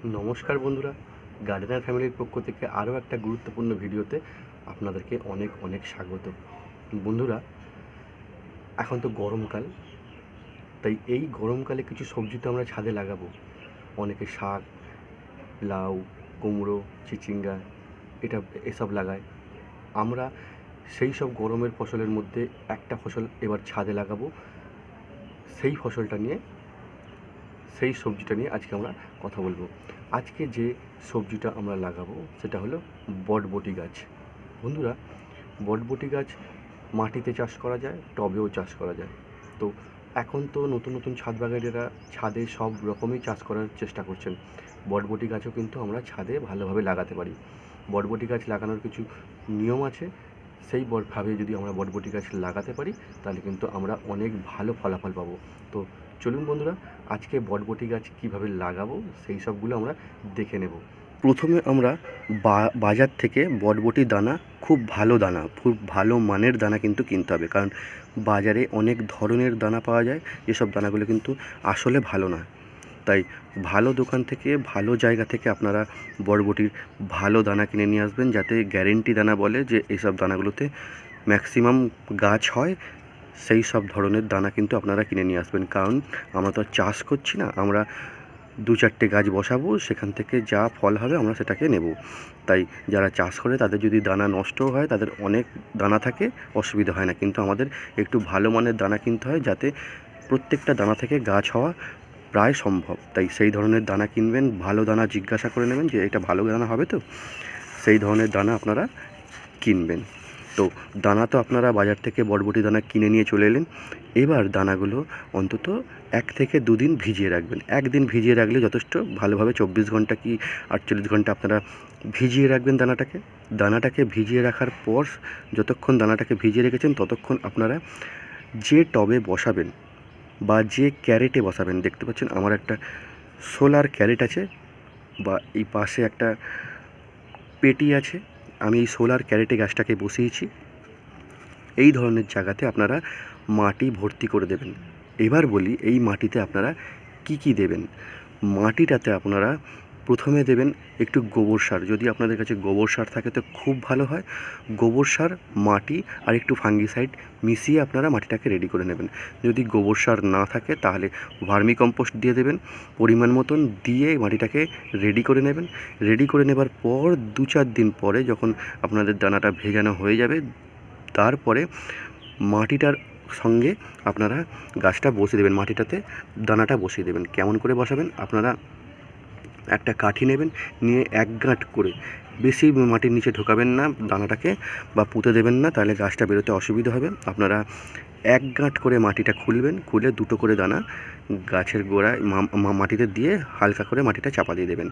নমস্কার বন্ধুরা, গার্ডেনার ফ্যামিলির পক্ষ থেকে আরও একটা গুরুত্বপূর্ণ ভিডিওতে আপনাদেরকে অনেক অনেক স্বাগত। বন্ধুরা, এখন তো গরমকাল, তাই এই গরমকালে কিছু সবজি তো আমরা ছাদে লাগাবো। অনেকে শাক, লাউ, কুমড়ো, চিচিঙ্গা এসব লাগায়। আমরা সেই সব গরমের ফসলের মধ্যে একটা ফসল এবার ছাদে লাগাবো। সেই ফসলটা নিয়ে, সেই সবজিটা নিয়ে আজকে আমরা কথা বলবো। আজকে যে সবজিটা আমরা লাগাবো সেটা হলো বটবটি গাছ। বন্ধুরা, বটবটি গাছ মাটিতে চাষ করা যায়, টবেও চাষ করা যায়। তো এখন তো নতুন নতুন ছাদ বাগানেরা ছাদে সব রকমই চাষ করার চেষ্টা করছেন। বটবটি গাছও কিন্তু আমরা ছাদে ভালোভাবে লাগাতে পারি। বটবটি গাছ লাগানোর কিছু নিয়ম আছে। সেই ভাবে যদি আমরা বটবটি গাছ লাগাতে পারি তাহলে কিন্তু আমরা অনেক ভালো ফলাফল পাবো। তো চলুন বন্ধুরা, আজকে বটবটি গাছ কীভাবে লাগাবো সেই সবগুলো আমরা দেখে নেব। প্রথমে আমরা বাজার থেকে বটবটি দানা, খুব ভালো মানের দানা কিন্তু কিনতে হবে। কারণ বাজারে অনেক ধরনের দানা পাওয়া যায়, যেসব দানাগুলো কিন্তু আসলে ভালো না। তাই ভালো দোকান থেকে, ভালো জায়গা থেকে আপনারা বটবটির ভালো দানা কিনে নিয়ে আসবেন, যাতে গ্যারেন্টি দানা বলে যে এইসব দানাগুলোতে ম্যাক্সিমাম গাছ হয়। সেই সব ধরনের দানা কিন্তু আপনারা কিনে নিয়ে আসবেন। কারণ আমরা তো চাষ করছি না, আমরা 2-4টে গাছ বসাবো, সেখান থেকে যা ফল হবে আমরা সেটাকে নেব। তাই যারা চাষ করে তাদের যদি দানা নষ্টও হয়, তাদের অনেক দানা থাকে, অসুবিধা হয় না। কিন্তু আমাদের একটু ভালো মানের দানা কিনতে হয়, যাতে প্রত্যেকটা দানা থেকে গাছ হওয়া প্রায় সম্ভব। তাই সেই ধরনের দানা কিনবেন, ভালো দানা জিজ্ঞাসা করে নেবেন যে এটা ভালো দানা হবে তো, সেই ধরনের দানা আপনারা কিনবেন। তো দানা তো আপনারা বাজার থেকে বটবটি দানা কিনে নিয়ে চলে এলেন। এবার দানাগুলো অন্তত 1 থেকে 2 দিন ভিজিয়ে রাখবেন। 1 দিন ভিজিয়ে রাখলে যথেষ্ট। ভালোভাবে 24 ঘন্টা কি 48 ঘন্টা আপনারা ভিজিয়ে রাখবেন দানাটাকে ভিজিয়ে রাখার পর, যতক্ষণ দানাটাকে ভিজিয়ে রেখেছেন ততক্ষণ আপনারা যে টবে বসাবেন বা যে ক্যারেটে বসাবেন, দেখতে পাচ্ছেন আমার একটা সোলার ক্যারেট আছে, বা এই পাশে একটা পেটি আছে। আমি এই সোলার ক্যারেটে গাছটাকে বসিয়েছি। এই ধরনের জায়গাতে আপনারা মাটি ভর্তি করে দেবেন। এবার বলি, এই মাটিতে আপনারা কি দেবেন। মাটিটাতে আপনারা প্রথমে দেবেন একটু গোবর সার। যদি আপনাদের কাছে গোবর সার থাকে তো খুব ভালো হয়। গোবর সার, মাটি আর একটু ফাঙ্গিসাইড মিশিয়ে আপনারা মাটিটাকে রেডি করে নেবেন। যদি গোবর সার না থাকে তাহলে ভার্মি কম্পোস্ট দিয়ে দেবেন পরিমাণ মতন, দিয়ে মাটিটাকে রেডি করে নেবেন। রেডি করে নেবার পর 2-4 দিন পরে যখন আপনাদের দানাটা ভেজানো হয়ে যাবে, তারপরে মাটিটার সঙ্গে আপনারা গাছটা বসিয়ে দেবেন। মাটিটাতে দানাটা বসিয়ে দেবেন। কেমন করে বসাবেন? আপনারা একটা কাঠি নেবেন, নিয়ে 1 গাঁট করে, বেশি মাটির নিচে ঢোকাবেন না দানাটাকে, বা পুঁতে দেবেন না, তাহলে গাছটা বেরোতে অসুবিধা হবে। আপনারা 1 গাঁট করে মাটিটা খুলবেন, খুলে 2টো করে দানা গাছের গোড়ায় মাটিতে দিয়ে হালকা করে মাটিটা চাপা দিয়ে দেবেন।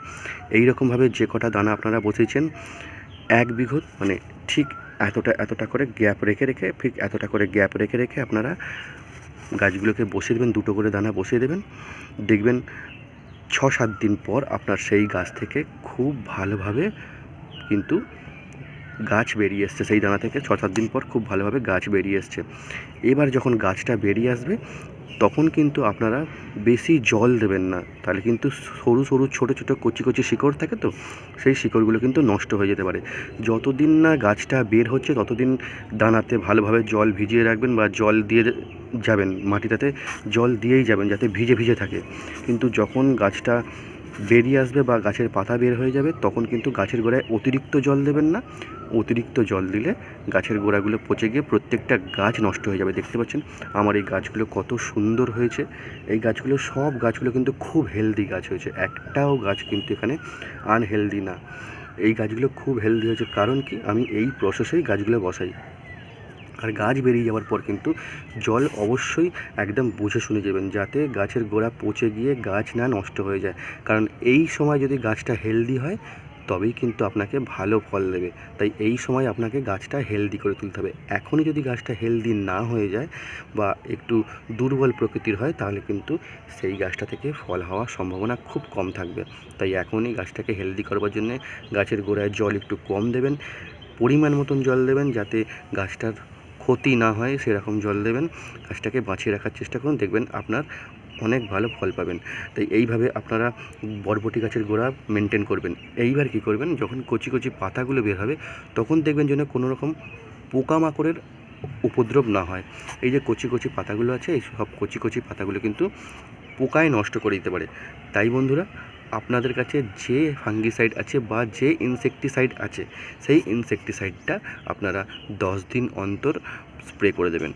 এই রকমভাবে যে কটা দানা আপনারা বসিয়েছেন, 1 বিঘত মানে ঠিক এতটা করে গ্যাপ রেখে ঠিক এতটা করে গ্যাপ রেখে আপনারা গাছগুলোকে বসিয়ে দেবেন। 2টো করে দানা বসিয়ে দেবেন। দেখবেন 6-7 দিন পর আপনার সেই গাছ থেকে খুব ভালোভাবে কিন্তু গাছ বেরিয়ে এসছে। সেই দানা থেকে 6-7 দিন পর খুব ভালোভাবে গাছ বেরিয়ে এসছে। এবার যখন গাছটা বেরিয়ে আসবে, তখন কিন্তু আপনারা বেশি জল দেবেন না, তাহলে কিন্তু সরু ছোটো কচি শিকড় থাকে, তো সেই শিকড়গুলো কিন্তু নষ্ট হয়ে যেতে পারে। যতদিন না গাছটা বের হচ্ছে ততদিন দানাতে ভালোভাবে জল ভিজিয়ে রাখবেন, বা জল দিয়ে যাবেন, মাটিটাতে জল দিয়েই যাবেন যাতে ভিজে থাকে। কিন্তু যখন গাছটা বেরিয়ে আসবে বা গাছের পাতা বের হয়ে যাবে, তখন কিন্তু গাছের গোড়ায় অতিরিক্ত জল দেবেন না। অতিরিক্ত জল দিলে গাছের গোড়াগুলো পচে গিয়ে প্রত্যেকটা গাছ নষ্ট হয়ে যাবে। দেখতে পাচ্ছেন আমার এই গাছগুলো কত সুন্দর হয়েছে। এই গাছগুলো, সব গাছগুলো কিন্তু খুব হেলদি গাছ হয়েছে। একটাও গাছ কিন্তু এখানে আনহেলদি না। এই গাছগুলো খুব হেলদি হয়েছে। কারণ কি, আমি এই প্রসেসেই গাছগুলো বসাই। আর গাছ বেরিয়ে যাওয়ার পর কিন্তু জল অবশ্যই একদম বুঝে শুনে যাবেন, যাতে গাছের গোড়া পচে গিয়ে গাছ না নষ্ট হয়ে যায়। কারণ এই সময় যদি গাছটা হেলদি হয়, তবেই কিন্তু আপনাকে ভালো ফল দেবে। তাই এই সময় আপনাকে গাছটা হেলদি করে তুলতে হবে। এখনই যদি গাছটা হেলদি না হয়ে যায় বা একটু দুর্বল প্রকৃতির হয়, তাহলে কিন্তু সেই গাছটা থেকে ফল হওয়ার সম্ভাবনা খুব কম থাকবে। তাই এখনই গাছটাকে হেলদি করবার জন্যে গাছের গোড়ায় জল একটু কম দেবেন, পরিমাণ মতন জল দেবেন, যাতে গাছটার ক্ষতি না হয় সেরকম জল দেবেন। গাছটাকে বাঁচিয়ে রাখার চেষ্টা করুন, দেখবেন আপনার অনেক ভালো ফল পাবেন। তাই এইভাবে আপনারা বরবটি গাছের গোড়া মেনটেন করবেন। এইবার কী করবেন, যখন কচি কচি পাতাগুলো বের হবে তখন দেখবেন যেন কোনো রকম পোকামাকড়ের উপদ্রব না হয়। এই যে কচি কচি পাতাগুলো আছে, এই সব কচি কচি পাতাগুলো কিন্তু পোকায় নষ্ট করে দিতে পারে। তাই বন্ধুরা, আপনাদের কাছে যে ফাঙ্গিসাইড আছে বা যে ইনসেকটিসাইড আছে, সেই ইনসেকটিসাইডটা আপনারা 10 দিন অন্তর স্প্রে করে দেবেন।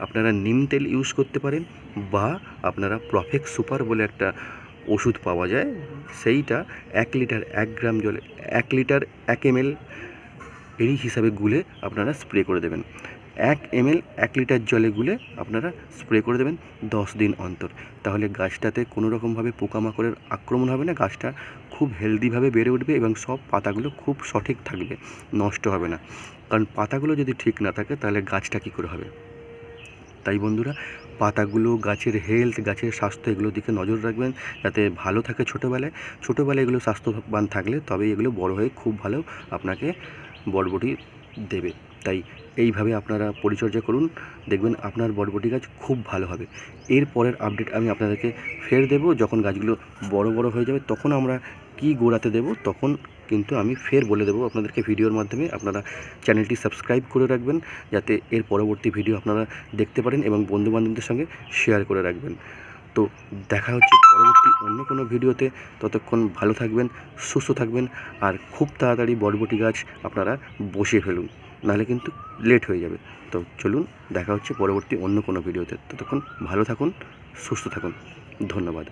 আপনারা নিম তেল ইউজ করতে পারেন বা আপনারা প্রফেক্ট সুপার বলে একটা ওষুধ পাওয়া যায়, সেইটা 1 লিটার 1 গ্রাম জলে 1 লিটার 1 ml এই হিসাবে গুলে আপনারা স্প্রে করে দেবেন। 1 ml 1 লিটার জলে গুলে আপনারা স্প্রে করে দেবেন 10 দিন অন্তর। তাহলে গাছটাতে কোনো রকমভাবে পোকামাকড়ের আক্রমণ হবে না, গাছটা খুব হেলদিভাবে বেড়ে উঠবে এবং সব পাতাগুলো খুব সঠিক থাকবে, নষ্ট হবে না। কারণ পাতাগুলো যদি ঠিক না থাকে তাহলে গাছটা কী করে হবে। তাই বন্ধুরা, পাতাগুলো, গাছের হেলথ, গাছের স্বাস্থ্য, এগুলোর দিকে নজর রাখবেন যাতে ভালো থাকে। ছোটোবেলায় এগুলো স্বাস্থ্যবান থাকলে তবেই এগুলো বড় হয়ে খুব ভালো আপনাকে বরবটি দেবে। তাই এইভাবে আপনারা পরিচর্যা করুন, দেখবেন আপনার বরবটি গাছ খুব ভালো হবে। এর পরের আপডেট আমি আপনাদেরকে ফের দেবো, যখন গাছগুলো বড় বড় হয়ে যাবে তখন আমরা কি গোড়াতে দেবো তখন কিন্তু আমি ফের বলে দেবো আপনাদেরকে ভিডিওর মাধ্যমে। আপনারা চ্যানেলটি সাবস্ক্রাইব করে রাখবেন যাতে এর পরবর্তী ভিডিও আপনারা দেখতে পারেন এবং বন্ধুবান্ধবদের সঙ্গে শেয়ার করে রাখবেন। তো দেখা হচ্ছে পরবর্তী অন্য কোনো ভিডিওতে। ততক্ষণ ভালো থাকবেন, সুস্থ থাকবেন, আর খুব তাড়াতাড়ি বরবটি গাছ আপনারা বসিয়ে ফেলুন, নাহলে কিন্তু লেট হয়ে যাবে। তো চলুন, দেখা হচ্ছে পরবর্তী অন্য কোনো ভিডিওতে। ততক্ষণ ভালো থাকুন, সুস্থ থাকুন। ধন্যবাদ।